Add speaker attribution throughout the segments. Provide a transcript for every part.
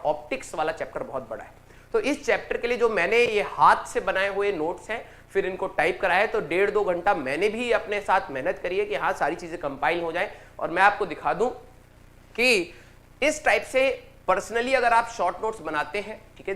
Speaker 1: Optics वाला chapter बहुत बड़ा है। तो इस चैप्टर के लिए जो मैंने ये हाथ से बनाए हुए नोट्स हैं, फिर इनको टाइप करा है, तो 1.5-2 घंटा मैंने भी अपने साथ मेहनत करी है कि हाँ सारी चीजें कंपाइल हो जाए। और मैं आपको दिखा दूं कि इस टाइप से पर्सनली अगर आप शॉर्ट नोट्स बनाते हैं, ठीक है,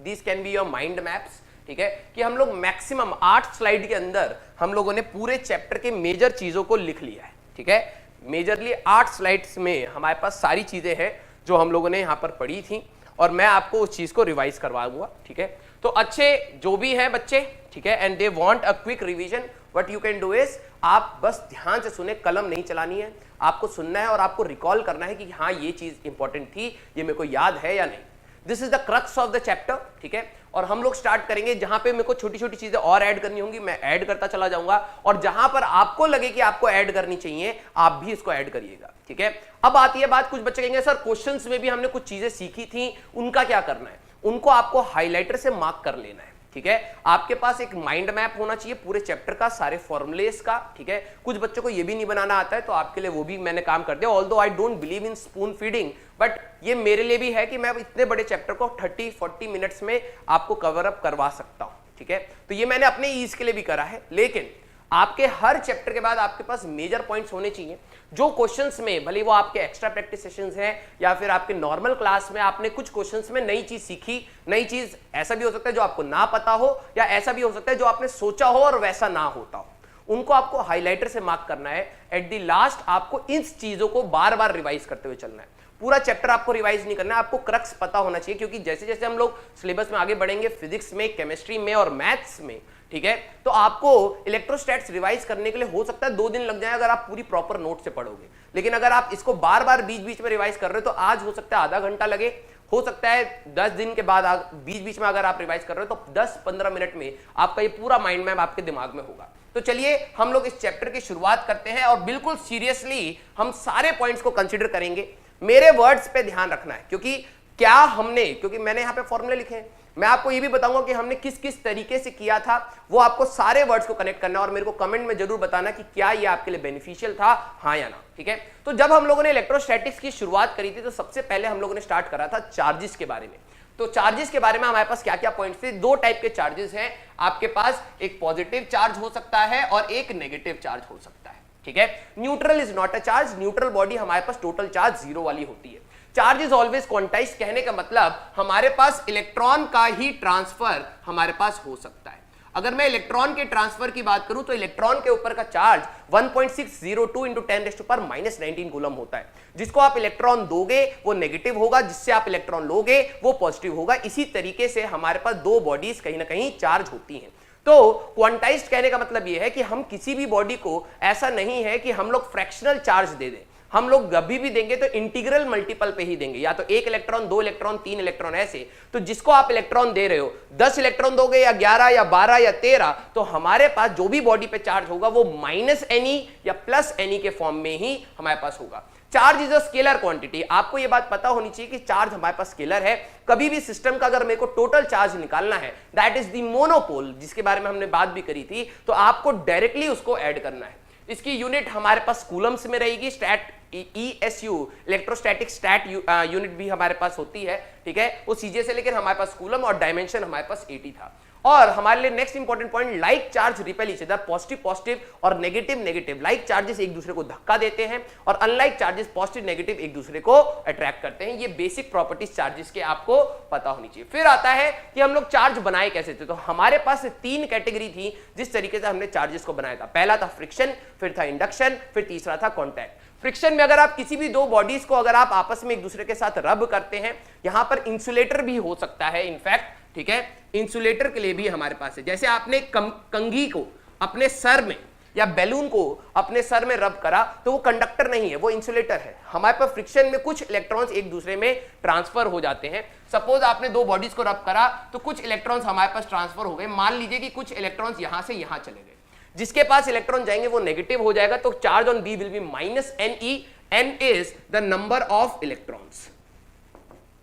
Speaker 1: these can be your mind maps, ठीक है, कि हम लोग मैक्सिमम 8 स्लाइड के अंदर हम लोगों ने पूरे चैप्टर के मेजर चीजों को लिख लिया है, ठीक है। मेजरली 8 स्लाइड्स में हमारे पास सारी चीजें हैं जो हम लोगों ने यहाँ पर पढ़ी थी, और मैं आपको उस चीज को रिवाइज करवाऊंगा, ठीक है। तो अच्छे जो भी हैं बच्चे, ठीक है, and they want a quick revision, what you can do is, आप बस ध्यान से सुने, कलम नहीं चलानी है, आपको सुनना है और आपको रिकॉल करना है कि हाँ ये चीज इंपॉर्टेंट थी, ये मेरे को याद है या नहीं। This is the crux of the chapter, ठीक है। और हम लोग स्टार्ट करेंगे जहां पे मेरे को छोटी छोटी चीजें और ऐड करनी होंगी, मैं ऐड करता चला जाऊंगा, और जहां पर आपको लगे कि आपको ऐड करनी चाहिए आप भी इसको ऐड करिएगा, ठीक है। अब आती है बात, कुछ बच्चे कहेंगे सर क्वेश्चंस में भी हमने कुछ चीजें सीखी थी, उनका क्या करना है? उनको आपको हाईलाइटर से मार्क कर लेना है, ठीक है। आपके पास एक माइंड मैप होना चाहिए पूरे चैप्टर का, सारे फॉर्मुलेस का, ठीक है। कुछ बच्चों को ये भी नहीं बनाना आता है, तो आपके लिए वो भी मैंने काम कर दिया। Although I don't believe in spoon feeding, but ये मेरे लिए भी है कि मैं इतने बड़े चैप्टर को 30-40 मिनट्स में आपको कवर अप करवा सकता हूं, ठीक है। तो ये मैंने अपने ईज के लिए भी करा है, लेकिन आपके हर चैप्टर के बाद आपके पास मेजर पॉइंट्स होने चाहिए, जो क्वेश्चंस में, भले वो आपके एक्स्ट्रा प्रैक्टिस सेशंस हैं या फिर आपके नॉर्मल क्लास में आपने कुछ क्वेश्चंस में नई चीज सीखी, नई चीज ऐसा भी हो सकता है जो आपको ना पता हो, या ऐसा भी हो सकता है जो आपने सोचा हो और वैसा ना होता हो, उनको आपको हाईलाइटर से मार्क करना है। एट द लास्ट आपको इन चीजों को बार बार रिवाइज करते हुए चलना है। पूरा चैप्टर आपको रिवाइज नहीं करना है, आपको क्रक्स पता होना चाहिए, क्योंकि जैसे जैसे हम लोग सिलेबस में आगे बढ़ेंगे, फिजिक्स में, केमिस्ट्री में और मैथ्स में, ठीक है, तो आपको इलेक्ट्रोस्टैट्स रिवाइज करने के लिए हो सकता है 2 दिन लग जाए अगर आप पूरी प्रॉपर नोट से पढ़ोगे। लेकिन अगर आप इसको बार बार बीच बीच में रिवाइज कर रहे हो तो आज हो सकता है आधा घंटा लगे, हो सकता है 10 दिन के बाद बीच बीच में अगर आप रिवाइज कर रहे हो तो 10-15 मिनट में आपका ये पूरा माइंड मैप आपके दिमाग में होगा। तो चलिए हम लोग इस चैप्टर की शुरुआत करते हैं और बिल्कुल सीरियसली हम सारे पॉइंट्स को कंसिडर करेंगे। मेरे वर्ड्स पे ध्यान रखना है, क्योंकि मैंने यहाँ पे फॉर्मूले लिखे हैं, मैं आपको ये भी बताऊंगा कि हमने किस किस तरीके से किया था, वो आपको सारे वर्ड्स को कनेक्ट करना है और मेरे को कमेंट में जरूर बताना कि क्या ये आपके लिए बेनिफिशियल था, हाँ या ना, ठीक है। तो जब हम लोगों ने इलेक्ट्रोस्टैटिक्स की शुरुआत करी थी तो सबसे पहले हम लोगों ने स्टार्ट करा था चार्जेस के बारे में। तो चार्जेस के बारे में हमारे पास क्या क्या पॉइंट्स थे? 2 टाइप के चार्जेस हैं आपके पास, एक पॉजिटिव चार्ज हो सकता है और एक नेगेटिव चार्ज हो सकता है, ठीक है। Neutral is not a charge, neutral body हमारे पास टोटल चार्ज 0 वाली होती है। चार्ज इज ऑलवेज क्वांटाइज्ड, कहने का मतलब हमारे पास इलेक्ट्रॉन का ही ट्रांसफर हमारे पास हो सकता है। अगर मैं इलेक्ट्रॉन के ट्रांसफर की बात करूं तो इलेक्ट्रॉन के ऊपर का चार्ज 1.602 × 10⁻⁻19 कूलम होता है। जिसको आप इलेक्ट्रॉन दोगे वो नेगेटिव होगा, जिससे आप इलेक्ट्रॉन लोगे वो पॉजिटिव होगा। इसी तरीके से हमारे पास 2 बॉडीज कहीं ना कहीं चार्ज होती हैं। तो क्वांटाइज्ड कहने का मतलब यह है कि हम किसी भी बॉडी को ऐसा नहीं है कि हम लोग फ्रैक्शनल चार्ज दे दें, हम लोग कभी भी देंगे तो इंटीग्रल मल्टीपल पे ही देंगे, या तो 1 इलेक्ट्रॉन, 2 इलेक्ट्रॉन, 3 इलेक्ट्रॉन, ऐसे। तो जिसको आप इलेक्ट्रॉन दे रहे हो, 10 इलेक्ट्रॉन दोगे या 11 या 12 या 13, तो हमारे पास जो भी बॉडी पे चार्ज होगा वो -Ne या +Ne के फॉर्म में ही हमारे पास होगा। Charge is a scalar quantity, आपको ये बात पता होनी चाहिए कि चार्ज हमारे पास स्केलर है। कभी भी सिस्टम का अगर मेरे को टोटल चार्ज निकालना है, दैट इज द मोनोपोल, जिसके बारे में हमने बात भी करी थी, तो आपको डायरेक्टली उसको ऐड करना है। इसकी यूनिट हमारे पास कूलम्स में रहेगी, stat ESU electrostatic stat unit भी हमारे पास होती है, ठीक है, वो सीजे से लेकर हमारे पास कूलम, और डायमेंशन हमारे पास 80 था। और हमारे लिए next important point, like charge repel each other, positive positive और नेगेटिव नेगेटिव। लाइक चार्जेस एक दूसरे को धक्का देते हैं और अनलाइक चार्जेस पॉजिटिव नेगेटिव एक दूसरे को अट्रैक्ट करते हैं। ये बेसिक प्रॉपर्टीज चार्जेस के आपको पता होनी चाहिए। फिर आता है कि हम लोग चार्ज बनाए कैसे थे। तो हमारे पास 3 कैटेगरी थी जिस तरीके से हमने चार्जेस को बनाया था। पहला था फ्रिक्शन, फिर था इंडक्शन, फिर तीसरा था कॉन्टैक्ट। फ्रिक्शन में अगर आप किसी भी 2 बॉडीज को अगर आप आपस में एक दूसरे के साथ रब करते हैं, यहां पर इंसुलेटर भी हो सकता है इनफैक्ट, ठीक है, इंसुलेटर के लिए भी हमारे पास है। जैसे आपने कंघी को अपने सर में या बैलून को अपने सर में रब करा तो वो कंडक्टर नहीं है, वो इंसुलेटर है। हमारे पास फ्रिक्शन में कुछ इलेक्ट्रॉन्स एक दूसरे में ट्रांसफर हो जाते हैं। सपोज आपने 2 बॉडीज को रब करा तो कुछ इलेक्ट्रॉन्स हमारे पास ट्रांसफर हो गए। मान लीजिए कि कुछ इलेक्ट्रॉन्स यहां से यहां चले गए, जिसके पास इलेक्ट्रॉन जाएंगे वो नेगेटिव हो जाएगा, तो charge on B will be -Ne, n is the number of electrons,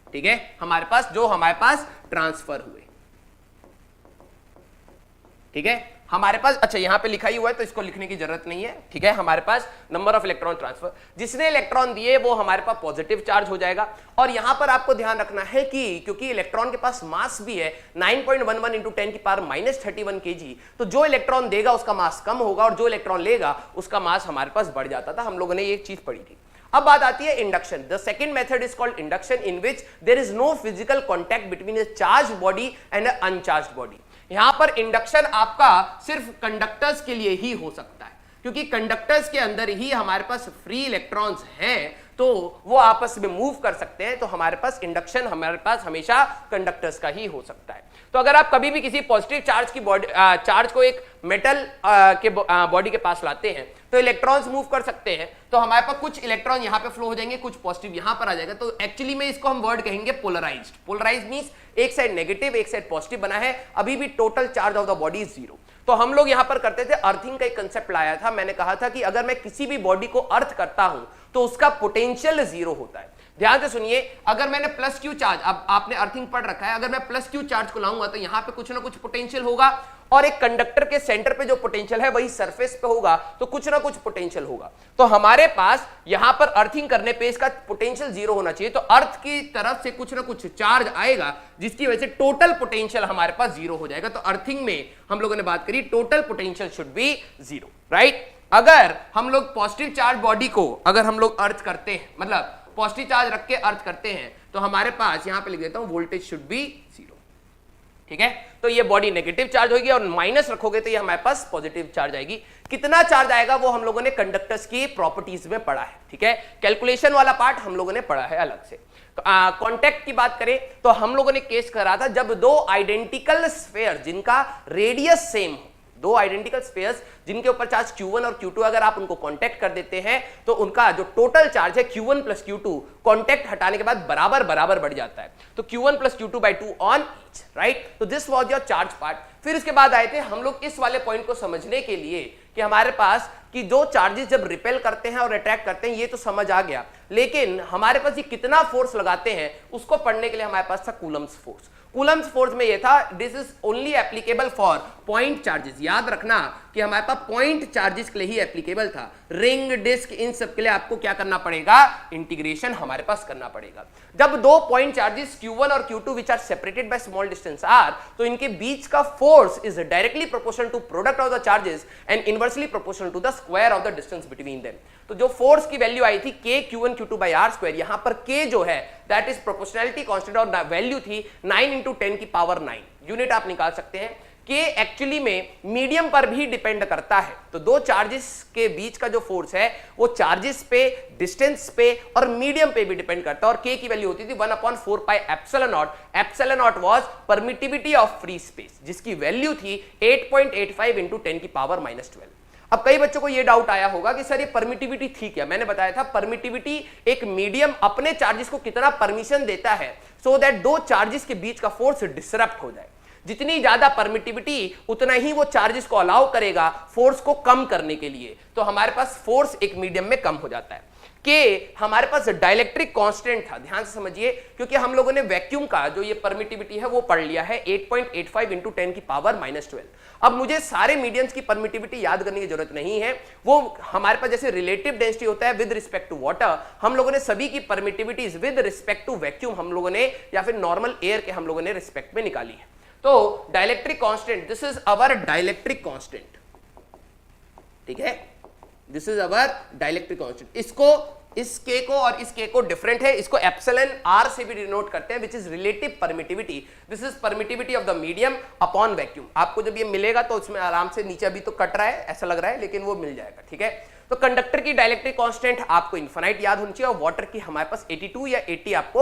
Speaker 1: ठीक है, हमारे पास ट्रांसफर हुए, ठीक है। हमारे पास, अच्छा यहां पे लिखा ही हुआ है तो इसको लिखने की जरूरत नहीं है, ठीक है। हमारे पास नंबर ऑफ इलेक्ट्रॉन ट्रांसफर, जिसने इलेक्ट्रॉन दिए वो हमारे पास पॉजिटिव चार्ज हो जाएगा। और यहां पर आपको ध्यान रखना है कि क्योंकि इलेक्ट्रॉन के पास मास भी है 9.11 इंटू 10 की पावर -31 kg, तो जो इलेक्ट्रॉन देगा उसका मास कम होगा और जो इलेक्ट्रॉन लेगा उसका मास हमारे पास बढ़ जाता था। हम लोगों ने ये चीज पढ़ी थी। अब बात आती है induction. The second method is called induction, in which there is no physical contact between a charge body and a uncharged body. यहां पर इंडक्शन आपका सिर्फ कंडक्टर्स के लिए ही हो सकता है, क्योंकि कंडक्टर्स के अंदर ही हमारे पास फ्री इलेक्ट्रॉन्स हैं, तो वो आपस में मूव कर सकते हैं। तो हमारे पास इंडक्शन हमारे पास हमेशा कंडक्टर्स का ही हो सकता है। तो अगर आप कभी भी किसी पॉजिटिव चार्ज की बॉडी चार्ज को एक मेटल के बॉडी के पास लाते हैं तो इलेक्ट्रॉन्स मूव कर सकते हैं। तो हमारे पास कुछ इलेक्ट्रॉन यहां पे फ्लो हो जाएंगे, कुछ पॉजिटिव यहां पर आ जाएगा। तो एक्चुअली में इसको हम वर्ड कहेंगे पोलराइज्ड। पोलराइज्ड मींस एक साइड नेगेटिव एक साइड पॉजिटिव बना है, अभी भी total charge of the body is 0। तो हम लोग यहां पर करते थे, अर्थिंग का एक कंसेप्ट लाया था। मैंने कहा था कि अगर मैं किसी भी बॉडी को अर्थ करता हूं तो उसका पोटेंशियल 0 होता है। ध्यान से सुनिए, अगर मैंने प्लस क्यू चार्ज, अब आपने अर्थिंग पढ़ रखा है, अगर मैं प्लस क्यू चार्ज को लाऊंगा तो यहां पे कुछ ना कुछ पोटेंशियल होगा, और एक कंडक्टर के सेंटर पे जो पोटेंशियल है वही सरफेस पे होगा, तो कुछ ना कुछ पोटेंशियल होगा। तो हमारे पास यहां पर अर्थिंग करने पे इसका पोटेंशियल 0 होना चाहिए। तो अर्थ की तरफ से कुछ ना कुछ चार्ज आएगा जिसकी वजह से टोटल पोटेंशियल हमारे पास 0 हो जाएगा। तो अर्थिंग में हम लोगों ने बात करी total potential should be 0, right. अगर हम लोग पॉजिटिव चार्ज बॉडी को अगर हम लोग अर्थ करते हैं, मतलब पॉजिटिव चार्ज रख के अर्थ करते हैं, तो हमारे पास यहां पे लिख देता हूं वोल्टेज शुड बी 0, ठीक है। तो ये बॉडी नेगेटिव चार्ज होगी और माइनस रखोगे तो ये हमारे पास पॉजिटिव चार्ज आएगी। कितना चार्ज आएगा वो हम लोगों ने कंडक्टर्स की प्रॉपर्टीज में पढ़ा है, ठीक है। कैलकुलेशन वाला पार्ट हम लोगों ने पढ़ा है अलग से। कॉन्टैक्ट की बात करें तो हम लोगों ने केस करा था जब दो आइडेंटिकल स्फीयर जिनका रेडियस सेम हो, दो आइडेंटिकल स्फीयर्स जिनके ऊपर चार्ज Q1 और Q2 अगर आप उनको कांटेक्ट कर देते हैं तो उनका जो टोटल चार्ज है Q1 प्लस Q2 कांटेक्ट हटाने के बाद बराबर बराबर बढ़ जाता है। तो Q1 plus Q2/2 on each, right. तो this was your charge part. फिर उसके बाद आए थे हम लोग इस वाले पॉइंट को समझने के लिए कि हमारे पास कि जो चार्जेस जब रिपेल करते हैं और अट्रैक्ट करते हैं ये तो समझ आ गया, लेकिन हमारे पास ये कितना फोर्स लगाते हैं उसको पढ़ने के लिए हमारे पास था कूलम्स फोर्स। कूलम्स फोर्स में ये था this is only applicable for point charges. याद रखना कि हमारे पास पॉइंट चार्जेस के लिए ही एप्लीकेबल था। रिंग, डिस्क, इन सब के लिए आपको क्या करना पड़ेगा, इंटीग्रेशन हमारे पास करना पड़ेगा। जब दो पॉइंट चार्जेस Q1 और Q2 which are separated by small distance r, तो इनके बीच का force is directly proportional to product of the charges and inversely proportional to the square of the distance between them. तो जो force की value आई थी K Q1 Q2/r², यहां पर K जो है दैट इज प्रोपोर्शनैलिटी कांस्टेंट और वैल्यू थी 9 इंटू 10 की पावर 9 यूनिट आप निकाल सकते हैं। K एक्चुअली में मीडियम पर भी डिपेंड करता है। तो दो चार्जेस के बीच का जो फोर्स है वो चार्जेस पे, डिस्टेंस पे और मीडियम पे भी डिपेंड करता है। और K की वैल्यू होती थी 1/4πε0। ε0 was permittivity of free space जिसकी वैल्यू थी 8.85 इंटू 10 की पावर -12। अब कई बच्चों को यह डाउट आया होगा कि सर ये परमिटिविटी थी क्या। मैंने बताया था परमिटिविटी एक मीडियम अपने चार्जेस को कितना परमिशन देता है सो दैट दो चार्जेस के बीच का फोर्स डिसरप्ट हो जाए। जितनी ज्यादा परमिटिविटी उतना ही वो चार्जेस को अलाउ करेगा फोर्स को कम करने के लिए। तो हमारे पास फोर्स एक मीडियम में कम हो जाता है। के हमारे पास डाइलेक्ट्रिक कांस्टेंट था, ध्यान से समझिए, क्योंकि हम लोगों ने वैक्यूम का जो ये परमिटिविटी है वो पढ़ लिया है 8.85 इंटू 10 की पावर -12। अब मुझे सारे मीडियम्स की परमिटिविटी याद करने की जरूरत नहीं है। वो हमारे पास जैसे रिलेटिव डेंसिटी होता है विद रिस्पेक्ट टू वाटर, हम लोगों ने सभी की परमिटिविटीज विद रिस्पेक्ट टू वैक्यूम हम लोगों ने या फिर नॉर्मल एयर के हम लोगों ने रिस्पेक्ट में निकाली है। तो dielectric constant, this is our dielectric constant, ठीक है, this is our dielectric constant. इसको, इस K को और इस K को डिफरेंट है, इसको एप्सिलॉन R से भी डिनोट करते हैं, which is relative permittivity. This is permittivity of the medium upon vacuum. आपको जब ये मिलेगा तो उसमें आराम से, नीचे अभी तो कट रहा है ऐसा लग रहा है लेकिन वो मिल जाएगा, ठीक है। तो कंडक्टर की डाइलेक्ट्रिक कांस्टेंट आपको इनफाइनाइट याद होनी चाहिए और वाटर की हमारे पास 82 या 80 आपको